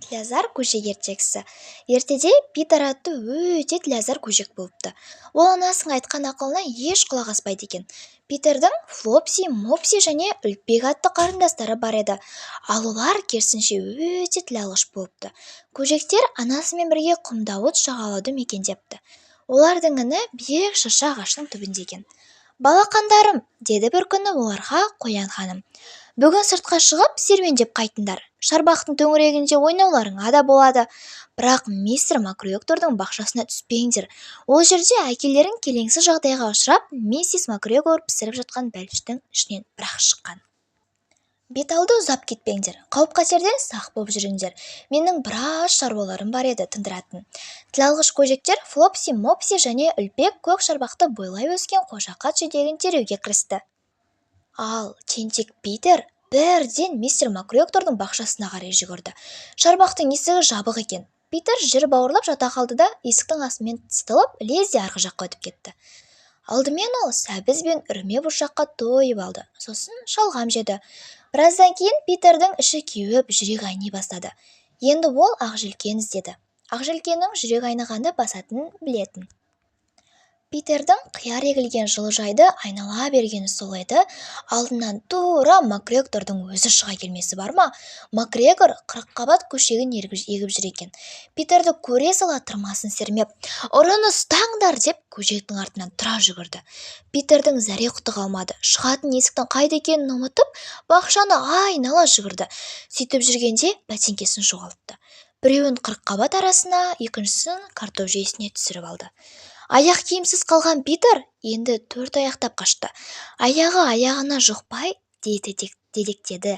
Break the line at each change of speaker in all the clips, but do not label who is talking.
Тілязар көшек ертегісі. Ертеде Питер атты өте тілязар көшек болыпты. Ол анасының айтқан ақылына еш құлақ аспайды екен. Питердің Флопси, Мопси және Үлпек атты қарындастары бар еді. Ал олар керісінше өте тілалғыш болыпты. Көжектер анасымен бірге құмдауыт жағалауды мекендепті. Олардың іні биік шырша ағашының түбінде екен. «Балақандарым», деді бір күні оларға Қоян ханым, «бүгін сыртқа шығып серуендеп қайтыңдар. Шарбақтың төңірегінде ойнауларыңа да болады. Бірақ мистер Макгрегордың бақшасына түспеңдер. Ол жерде әкелерің келеңсіз жағдайға ұшырап, миссис Макгрегор пісіріп жатқан бәліштің ішінен бір-ақ шыққан. Бет-алды ұзап кетпеңдер, қауіп-қатерден сақ болып жүріңдер. Менің біраз шаруаларым бар еді тындыратын». Тілалғыш көжектер Флопси, Мопси және Үлпек көк шарбақты бойлай өскен қошақат жетегін теруге кірісті. Ал тентек Питер бірден мистер Макгрегордың бақшасына қарай жүгірді. Шарбақтың есігі жабық екен. Питер жер бауырлап жата қалды да есіктің астымен тыстылып, лезде арғы жаққа өтіп кетті. Алдымен ол сәбіз бен үрме бұршаққа тойып алды, сосын шалғам жеді. Біраздан кейін Питердің іші кеуіп, жүрегі айни бастады. Енді ол Ақжелкен іздеді. Ақжелкеннің жүрек айнығанды басатынын білетін. Питердің қияр егілген жылыжайды айнала бергені сол еді. Алдынан тура Макгрегордың өзі шыға келмесі бар ма? Макгрегор қырыққабат көшегін егіп жүр екен. Питерді көре сала тырмасын сермеп, «Ұрыны ұстаңдар!» деп көжектің артынан тұра жүгірді. Питердің зәре-құты қалмады. Шығатын есіктің қайда екенін ұмытып, бақшаны айнала жүгірді. Сөйтіп жүргенде бәтеңкесін жоғалтты. Біреуін қырыққабат арасына, екіншісін картоп жүйесіне түсіріп алды. Аяқ киімсіз қалған Питер енді төрт аяқтап қашты. Аяғы аяғына жұқпай дедектеді.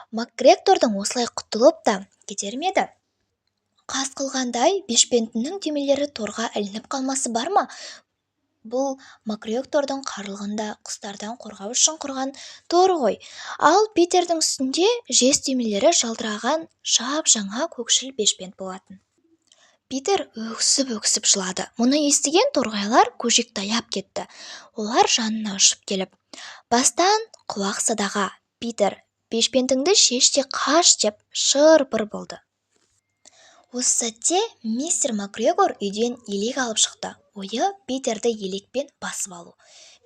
Макгрегордың осылай құтылып та кетер ме еді? Қас қылғандай бешпентінің түймелері торға ілініп қалмасы бар ма? Бұл Макгрегордың қарлығында құстардан қорғау үшін құрған торы ғой. Ал Питердің үстінде жез түймелері жалтыраған жап-жаңа көкшіл бешпент болатын. Питер өксіп жылады. Мұны естіген торғайлар көжекті аяп кетті. Олар жанына ұшып келіп, «Бастан құлақ садаға, Питер, бешпентіңді шеш те қаш» деп шыр-пыр болды. Осы сәтте мистер Макгрегор үйден елек алып шықты. Ойы Питерді елекпен басып алу.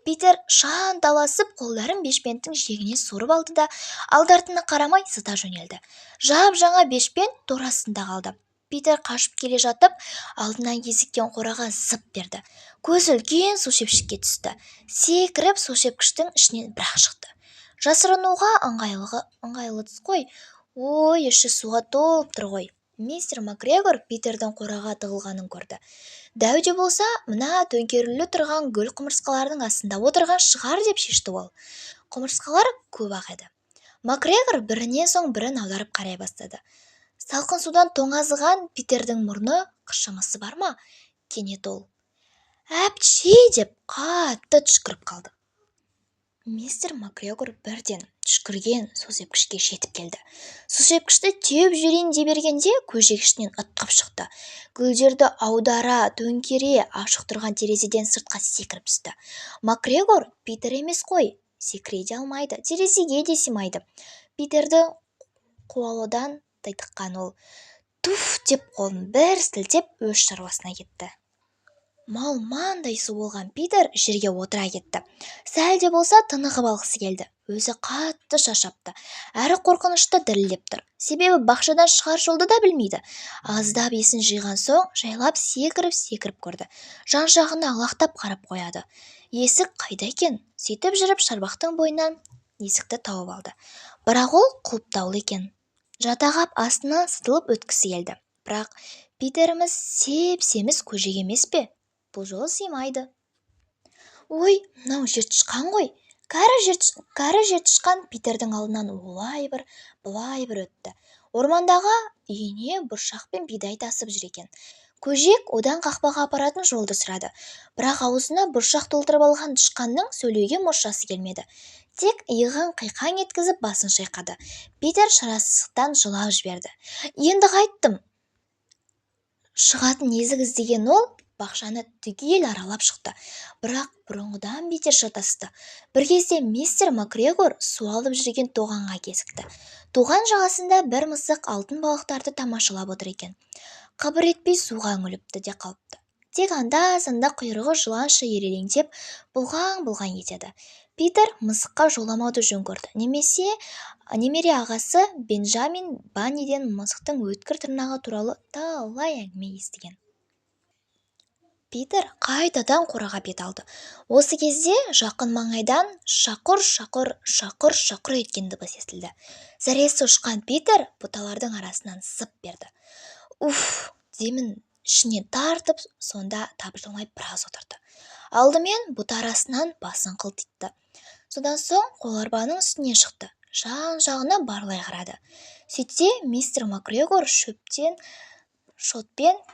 Питер шанталасып қолдарын бешпенттің жиегіне сорып алды да алды-артына қарамай зыта жөнелді. Жап-жаңа бешпент торасында қалды. Питер қашып келе жатып, алдынан кезіккен қораға зып берді. Көзі үлкен су шепшікке түсті. Секіріп су шепкіштің ішінен бір-ақ шықты. Жасырынуға ыңғайлы тұс қой. Ой, іші суға толып тұр ғой. Мистер Макгрегор Питердің қораға тығылғанын көрді. Дәу де болса, мына төңкерілі тұрған гүл құмырсқалардың астында отырған шығар деп шешті ол. Құмырсқалар көп-ақ еді. Макгрегор бірінен соң бірін аударып қарай бастады. Салқын судан тоңазыған Питердің мұрны қышымысы бар ма? Кенет ол «Әпчи!» деп қатты түшкіріп қалды. Мистер Макгрегор бірден түшкірген су сепкішке жетіп келді. Су сепкішті теуіп жіберейін деп бергенде көжек ішінен ытқып шықты. Гүлдерді аудара, төңкере ашық тұрған терезеден сыртқа секіріп түсті. Макгрегор Питер емес қой, секіре де алмайды, терезеге де сыймайды. Питерді қуалаудан тайтыққан ол «Туф!» деп қолын бір сілтеп өз шаруасына кетті. Малмандай су болған Питер жерге отыра кетті. Сәл де болса тынығып алғысы келді. Өзі қатты шаршапты, әрі қорқынышты дірілдеп тұр. Себебі бақшадан шығар жолды да білмейді. Аздап есін жиған соң жайлап секіріп көрді. Жан-жағына алақтап қарап қояды. Есік қайда екен? Сөйтіп жүріп шарбақтың бойынан есікті тауып алды. Бірақ ол құлыптаулы екен. Жатағап астынан сытылып өткісі келді. Бірақ Питеріміз сеп-семіз көжек емес пе? Бұл жолы сыймайды. Ой, мынау жертышқан ғой. Кәрі жертышқан Питердің алдынан олай бір, бұлай бір өтті. Ормандағы үйіне бұршақ пен бидай тасып жүр екен. Көжек одан қақпаға апаратын жолды сұрады. Бірақ аузына бұршақ толтырып алған тышқанның сөйлеуге мұршасы келмеді. Тек иығын қиқаң еткізіп басын шайқады. Питер шарасыздықтан жылап жіберді. «Енді қайттым!» Шығатын есік іздеген ол бақшаны түгел аралап шықты, бірақ бұрынғыдан бетер шатасты. Бір кезде мистер Макгрегор су алып жүрген тоғанға кезікті. Тоған жағасында бір мысық алтын балықтарды тамашалап отыр екен. Қыбыр етпей суға үңіліпті де қалыпты. Тек анда-санда құйрығы жыланша ирелеңдеп бұлғаң-бұлғаң етеді. Питер мысыққа жоламауды жөн көрді. Немере ағасы Бенджамин Банниден мысықтың өткір тырнағы туралы талай әңгіме естіген. Питер қайтадан қораға бет алды. Осы кезде жақын маңайдан шақыр-шақыр еткен дыбыс естілді. Зәресі ұшқан Питер бұталардың арасынан зып берді. Уф, демін ішіне тартып, сонда тапжылмай біраз отырды. Алдымен бұта арасынан басын қылтитты. Содан соң қоларбаның үстіне шықты. Жан-жағына барлай қарады. Сөйтсе, мистер Макгрегор шотпен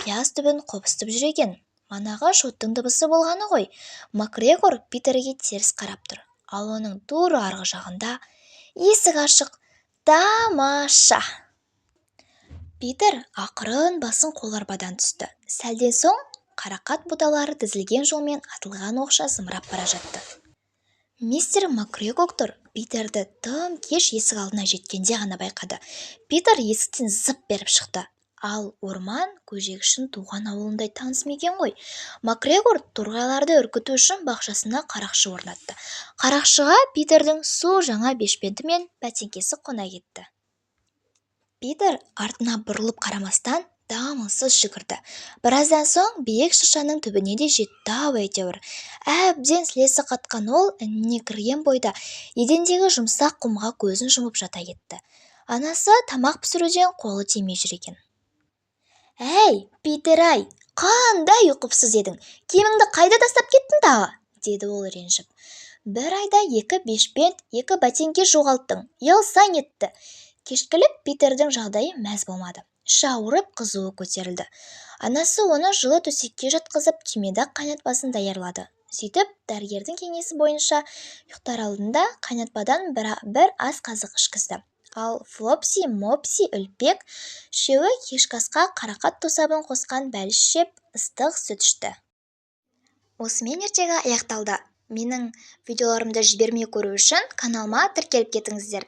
пияз түбін қобыстып жүр екен. Манағы шоттың дыбысы болғаны ғой. Макгрегор Питерге теріс қарап тұр. Ал оның тура арғы жағында есік ашық. Тамаша! Питер ақырын басын қоларбадан түсті. Сәлден соң қарақат бұталары тізілген жолмен атылған оқша зымырап бара жатты. Мистер Макгрегор Питерді тым кеш есік алдына жеткенде ғана байқады. Питер есіктен зып беріп шықты. Ал орман көжегішін туған ауылындай таныс мекен ғой. Макгрегор торғайларды үркіту үшін бақшасына қарақшы орнатты. Қарақшыға Питердің су жаңа бешпенті мен бәтеңкесі қона кетті. Питер артына бұрылып қарамастан дамылсыз жүгірді. Біраздан соң биік шыршаның түбіне де жетті-ау әйтеуір. Әбден сілесі қатқан ол ініне кірген бойда едендегі жұмсақ құмға көзін жұмып жата кетті. Анасы тамақ пісіруден қолы тимей жүр екен. «Әй, Питер-ай, қандай ұйқыпсыз едің? Киіміңді қайда тастап кеттің тағы?» деді ол ренжіп. «Бір айда 2 бешпент, 2 бәтеңке жоғалттың, ұялсаң етті». Кешкілік Питердің жағдайы мәз болмады. Іші ауырып, қызуы көтерілді. Анасы оны жылы төсекке жатқызып, түймедақ қайнатпасын даярлады. Сөйтіп, дәрігердің кеңесі бойынша ұйықтар алдында қайнатпадан бір ас қазық ішкізді. Ал Флопси, Мопси, Үлпек үшеуі кешкі асқа қарақат тосабын қосқан бәліш жеп, ыстық сүт ішті. Осымен ертегі аяқталды. Менің видеоларымды жібермей көру үшін каналыма тіркеліп кетіңіздер.